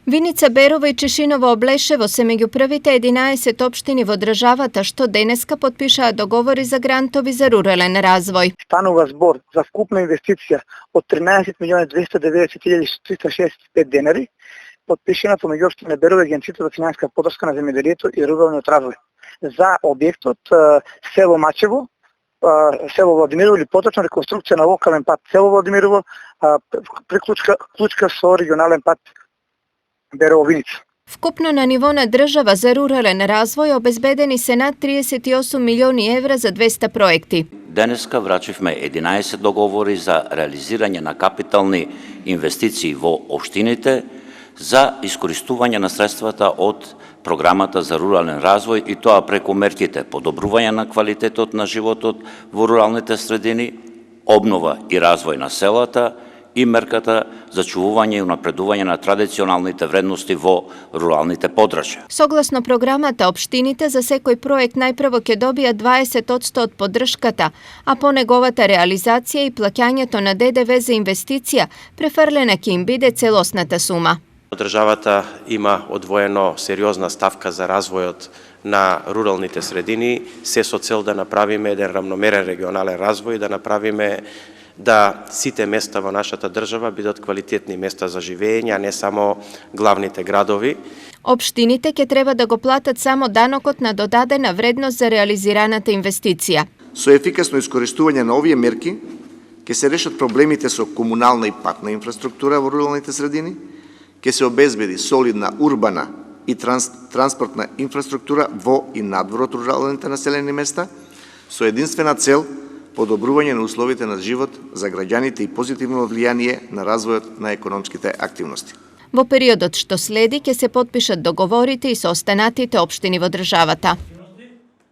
Виница, Берово и Чешиново Облешево се меѓу првите 11 општини во државата што денеска потпишаа договори за грантови за рурален развој. Станува збор за вкупна инвестиција од 13.290.365 денари, потпишена помеѓу општина Берово и Агенцијата за финансиска поддршка на земјоделието и руралниот развој за објектот село Мачево, село Владимирово или поточно реконструкција на локален пат село Владимирово, приклучка со регионален пат Берово-Виница. Вкупно на ниво на држава за рурален развој обезбедени се над 38 милиони евра за 200 проекти. Денеска врачивме 11 договори за реализирање на капитални инвестиции во општините за искористување на средствата од програмата за рурален развој и тоа преку мерките подобрување на квалитетот на животот во руралните средини, обнова и развој на селата и мерката за чувување и унапредување на традиционалните вредности во руралните подрачја. Согласно програмата, општините за секој проект најпрво ќе добијат 20% од поддршката, а по неговата реализација и плаќањето на ДДВ за инвестиција префрлена ќе им биде целосната сума. Државата има одвоено сериозна ставка за развојот на руралните средини, се со цел да направиме еден рамномерен регионален развој, да направиме да сите места во нашата држава бидат квалитетни места за живење, а не само главните градови. Општините ќе треба да го платат само данокот на додадена вредност за реализираната инвестиција. Со ефикасно искористување на овие мерки ќе се решат проблемите со комунална и патна инфраструктура во руралните средини, ќе се обезбеди солидна урбана и транспортна инфраструктура во и надвор од руралните населени места, со единствена цел подобрување на условите на живот за граѓаните и позитивно влијание на развојот на економските активности. Во периодот што следи ќе се потпишат договорите и со останатите општини во државата.